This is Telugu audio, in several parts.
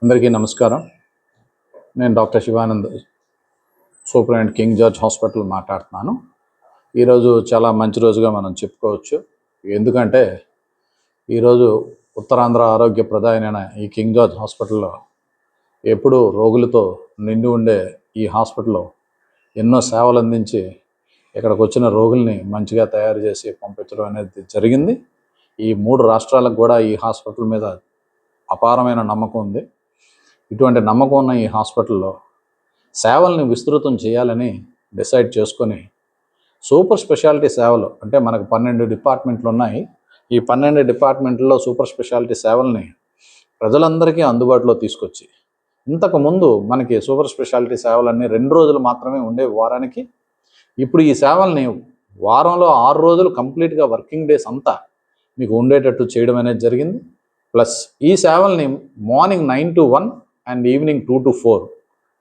అందరికీ నమస్కారం. నేను doctor Shivanand, superintendent king George hospital మాట్లాడుతున్నాను. ఈరోజు చాలా మంచి రోజుగా మనం చెప్పుకోవచ్చు. ఎందుకంటే ఈరోజు ఉత్తరాంధ్ర ఆరోగ్య ప్రదాయనైన ఈ కింగ్ జార్జ్ హాస్పిటల్లో ఎప్పుడూ రోగులతో నిండి ఉండే ఈ హాస్పిటల్లో ఎన్నో సేవలు అందించి ఇక్కడికి వచ్చిన రోగుల్ని మంచిగా తయారు చేసి పంపించడం అనేది జరిగింది. ఈ 3 రాష్ట్రాలకు కూడా ఈ హాస్పిటల్ మీద అపారమైన నమ్మకం ఉంది. ఇటువంటి నమ్మకం ఉన్న ఈ హాస్పిటల్లో సేవల్ని విస్తృతం చేయాలని డిసైడ్ చేసుకొని సూపర్ స్పెషాలిటీ సేవలు అంటే మనకు 12 డిపార్ట్మెంట్లు ఉన్నాయి. ఈ 12 డిపార్ట్మెంట్లలో సూపర్ స్పెషాలిటీ సేవల్ని ప్రజలందరికీ అందుబాటులో తీసుకొచ్చి, ఇంతకుముందు మనకి సూపర్ స్పెషాలిటీ సేవలన్నీ 2 రోజులు మాత్రమే ఉండేవి వారానికి. ఇప్పుడు ఈ సేవల్ని వారంలో 6 రోజులు కంప్లీట్గా వర్కింగ్ డేస్ అంతా మీకు ఉండేటట్టు చేయడం అనేది జరిగింది. ప్లస్ ఈ సేవల్ని morning 9 to 1 and evening 2 to 4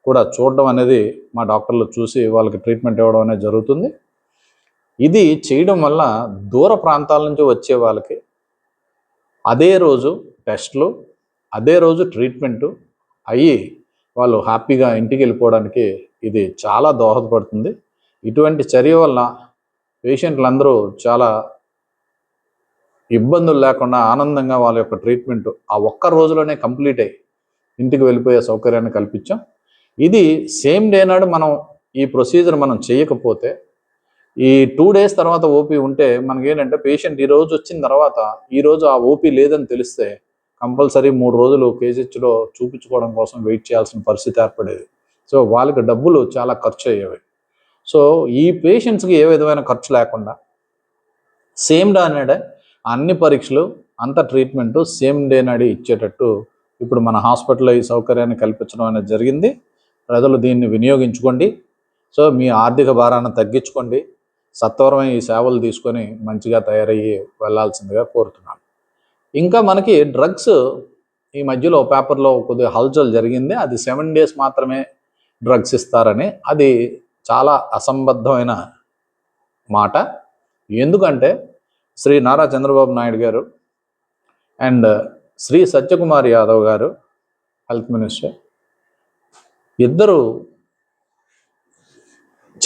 కూడా చూడడం అనేది మా డాక్టర్లు చూసి వాళ్ళకి ట్రీట్మెంట్ ఇవ్వడం అనేది జరుగుతుంది. ఇది చేయడం వల్ల దూర ప్రాంతాల నుంచి వచ్చే వాళ్ళకి అదే రోజు టెస్ట్లు, అదే రోజు ట్రీట్మెంటు అయ్యి వాళ్ళు హ్యాపీగా ఇంటికి వెళ్ళిపోవడానికి ఇది చాలా దోహదపడుతుంది. ఇటువంటి చర్య వల్ల పేషెంట్లందరూ చాలా ఇబ్బందులు లేకుండా ఆనందంగా వాళ్ళ యొక్క ట్రీట్మెంట్ ఆ ఒక్క రోజులోనే కంప్లీట్ అయ్యి ఇంటికి వెళ్ళిపోయే సౌకర్యాన్ని కల్పించాం. ఇది సేమ్ డే నాడు మనం ఈ ప్రొసీజర్ మనం చేయకపోతే ఈ 2 days తర్వాత ఓపీ ఉంటే మనకేంటంటే పేషెంట్ ఈరోజు వచ్చిన తర్వాత ఈరోజు ఆ ఓపీ లేదని తెలిస్తే కంపల్సరీ 3 రోజులు కేజీహెచ్లో చూపించుకోవడం కోసం వెయిట్ చేయాల్సిన పరిస్థితి ఏర్పడేది. సో వాళ్ళకి డబ్బులు చాలా ఖర్చు అయ్యేవి. సో ఈ పేషెంట్స్కి ఏ విధమైన ఖర్చు లేకుండా సేమ్ డే నాడే అన్ని పరీక్షలు అంత ట్రీట్మెంటు సేమ్ డే నాడే ఇచ్చేటట్టు ఇప్పుడు మన హాస్పిటల్లో ఈ సౌకర్యాన్ని కల్పించడం అనేది జరిగింది. ప్రజలు దీన్ని వినియోగించుకోండి. సో మీ ఆర్థిక భారాన్ని తగ్గించుకోండి. సత్వరమే ఈ సేవలు తీసుకొని మంచిగా తయారయ్యి వెళ్ళాల్సిందిగా కోరుతున్నాను. ఇంకా మనకి డ్రగ్స్ ఈ మధ్యలో పేపర్లో కొద్దిగా హల్చల్ జరిగింది. అది 7 days మాత్రమే డ్రగ్స్ ఇస్తారని. అది చాలా అసంబద్ధమైన మాట. ఎందుకంటే శ్రీ నారా చంద్రబాబు నాయుడు గారు అండ్ శ్రీ సత్యకుమార్ యాదవ్ గారు హెల్త్ మినిస్టర్ ఇద్దరు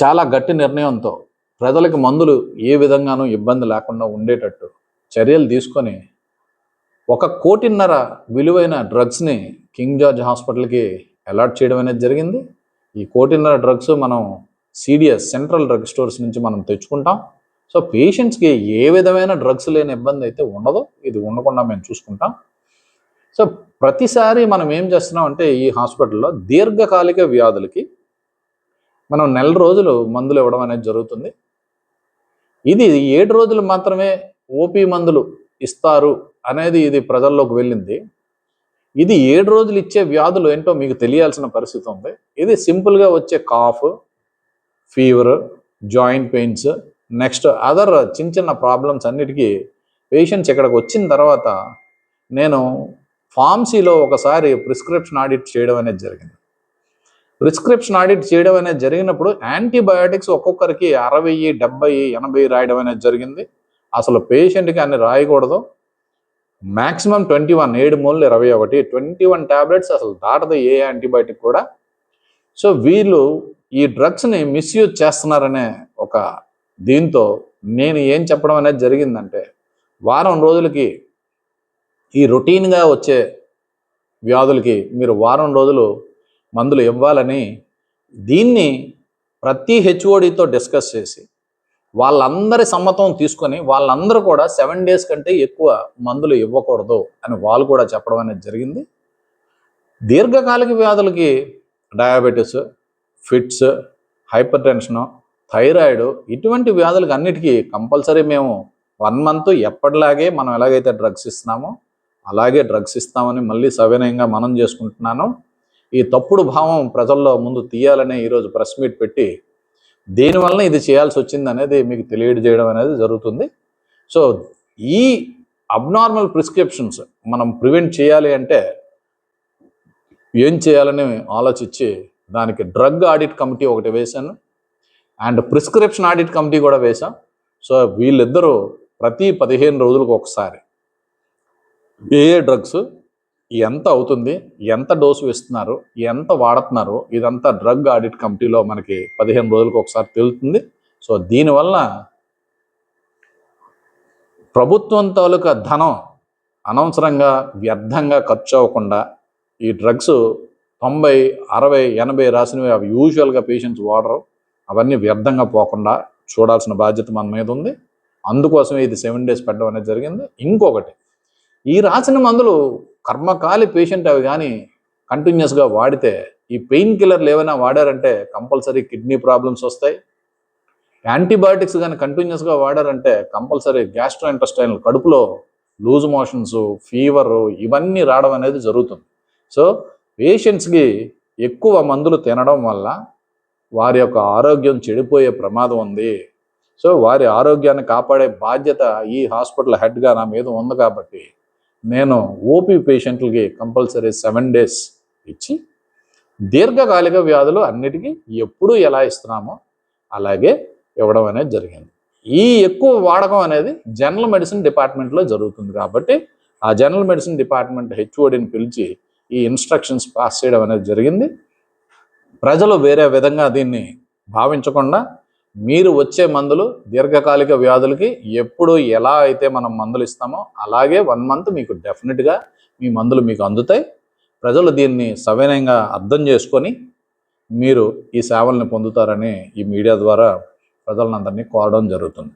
చాలా గట్టి నిర్ణయంతో ప్రజలకు మందులు ఏ విధంగానూ ఇబ్బంది లేకుండా ఉండేటట్టు చర్యలు తీసుకొని 1.5 కోటి విలువైన డ్రగ్స్ని కింగ్ జార్జ్ హాస్పిటల్కి అలాట్ చేయడం అనేది జరిగింది. ఈ 1.5 కోటి డ్రగ్స్ మనం సిడిఎస్ సెంట్రల్ డ్రగ్ స్టోర్స్ నుంచి మనం తెచ్చుకుంటాం. సో పేషెంట్స్కి ఏ విధమైన డ్రగ్స్ లేని ఇబ్బంది అయితే ఉండదో ఇది ఉండకుండా మేము చూసుకుంటాం. సో ప్రతిసారి మనం ఏం చేస్తున్నాం అంటే ఈ హాస్పిటల్లో దీర్ఘకాలిక వ్యాధులకి మనం 1 రోజులు మందులు ఇవ్వడం అనేది జరుగుతుంది. ఇది 7 రోజులు మాత్రమే ఓపీ మందులు ఇస్తారు అనేది ఇది ప్రజల్లోకి వెళ్ళింది. ఇది 7 రోజులు ఇచ్చే వ్యాధులు ఏంటో మీకు తెలియాల్సిన పరిస్థితి ఉంది. ఇది సింపుల్గా వచ్చే cough, fever, joint pains, next other చిన్న ప్రాబ్లమ్స్ అన్నిటికీ పేషెంట్స్ ఇక్కడికి వచ్చిన తర్వాత నేను ఫార్మసీలో ఒకసారి ప్రిస్క్రిప్షన్ ఆడిట్ చేయడం అనేది జరిగింది. ప్రిస్క్రిప్షన్ ఆడిట్ చేయడం అనేది జరిగినప్పుడు యాంటీబయాటిక్స్ ఒక్కొక్కరికి 60, 70, 80 రాయడం అనేది జరిగింది. అసలు పేషెంట్కి అన్ని రాయకూడదు. మ్యాక్సిమం 21, 7 మూలలు 21, 21 ట్యాబ్లెట్స్ అసలు దాటదు ఏ యాంటీబయాటిక్ కూడా. సో వీళ్ళు ఈ డ్రగ్స్ని మిస్యూజ్ చేస్తున్నారనే ఒక దీంతో నేను ఏం చెప్పడం అనేది జరిగిందంటే వారం రోజులకి ఈ రొటీన్గా వచ్చే వ్యాధులకి మీరు వారం రోజులు మందులు ఇవ్వాలని దీన్ని ప్రతి హెచ్ఓడితో డిస్కస్ చేసి వాళ్ళందరి సమ్మతం తీసుకొని వాళ్ళందరూ కూడా 7 days కంటే ఎక్కువ మందులు ఇవ్వకూడదు అని వాళ్ళు కూడా చెప్పడం అనేది జరిగింది. దీర్ఘకాలిక వ్యాధులకి diabetes, fits, hyper tension, thyroid ఇటువంటి వ్యాధులకు అన్నిటికీ కంపల్సరీ మేము 1 month ఎప్పటిలాగే మనం ఎలాగైతే డ్రగ్స్ ఇస్తున్నామో అలాగే డ్రగ్స్ ఇస్తామని మళ్ళీ సవినయంగా మనం చేసుకుంటున్నాను. ఈ తప్పుడు భావం ప్రజల్లో ముందు తీయాలనే ఈరోజు ప్రెస్ మీట్ పెట్టి దేనివల్ల ఇది చేయాల్సి వచ్చింది అనేది మీకు తెలియజేయడం అనేది జరుగుతుంది. సో ఈ అబ్నార్మల్ ప్రిస్క్రిప్షన్స్ మనం ప్రివెంట్ చేయాలి అంటే ఏం చేయాలని ఆలోచించి దానికి డ్రగ్ ఆడిట్ కమిటీ ఒకటి వేశాను అండ్ ప్రిస్క్రిప్షన్ ఆడిట్ కమిటీ కూడా వేశాం. సో వీళ్ళిద్దరూ ప్రతి 15 రోజులకు ఒకసారి ఏ ఏ డ్రగ్స్ ఎంత అవుతుంది, ఎంత డోసు ఇస్తున్నారు, ఎంత వాడుతున్నారు, ఇదంతా డ్రగ్ ఆడిట్ కమిటీలో మనకి 15 రోజులకు ఒకసారి తెలుస్తుంది. సో దీనివల్ల ప్రభుత్వం తాలూకా ధనం అనవసరంగా వ్యర్థంగా ఖర్చు అవ్వకుండా ఈ డ్రగ్స్ 90, 60, 80 రాసినవి అవి యూజువల్గా పేషెంట్స్ వాడరు, అవన్నీ వ్యర్థంగా పోకుండా చూడాల్సిన బాధ్యత మన మీద ఉంది. అందుకోసమే ఇది 7 days పెట్టడం అనేది జరిగింది. ఇంకొకటి, ఈ రాసిన మందులు కర్మకాలి పేషెంట్ అవి కానీ కంటిన్యూస్గా వాడితే, ఈ పెయిన్ కిల్లర్లు ఏమైనా వాడారంటే కంపల్సరీ కిడ్నీ ప్రాబ్లమ్స్ వస్తాయి. యాంటీబయాటిక్స్ కానీ కంటిన్యూస్గా వాడారంటే కంపల్సరీ గ్యాస్ట్రో ఇంటెస్టైనల్ కడుపులో లూజ్ మోషన్స్, ఫీవరు ఇవన్నీ రావడం అనేది జరుగుతుంది. సో పేషెంట్స్కి ఎక్కువ మందులు తినడం వల్ల వారి యొక్క ఆరోగ్యం చెడిపోయే ప్రమాదం ఉంది. సో వారి ఆరోగ్యాన్ని కాపాడే బాధ్యత ఈ హాస్పిటల్ హెడ్గా నా మీద ఉంది. కాబట్టి నేను ఓపీ పేషెంట్లకి కంపల్సరీ 7 days ఇచ్చి దీర్ఘకాలిక వ్యాధులు అన్నిటికీ ఎప్పుడూ ఎలా ఇస్తున్నామో అలాగే ఇవ్వడం అనేది జరిగింది. ఈ ఎక్కువ వాడకం అనేది జనరల్ మెడిసిన్ డిపార్ట్మెంట్లో జరుగుతుంది. కాబట్టి ఆ జనరల్ మెడిసిన్ డిపార్ట్మెంట్ హెచ్ఓడిని పిలిచి ఈ ఇన్స్ట్రక్షన్స్ పాస్ చేయడం అనేది జరిగింది. ప్రజలు వేరే విధంగా దీన్ని భావించకుండా మీరు వచ్చే మందులు దీర్ఘకాలిక వ్యాధులకి ఎప్పుడు ఎలా అయితే మనం మందులు ఇస్తామో అలాగే 1 month మీకు డెఫినెట్గా మీ మందులు మీకు అందుతాయి. ప్రజలు దీన్ని సవినయంగా అర్థం చేసుకొని మీరు ఈ సేవల్ని పొందుతారని ఈ మీడియా ద్వారా ప్రజలందరినీ కోరడం జరుగుతుంది.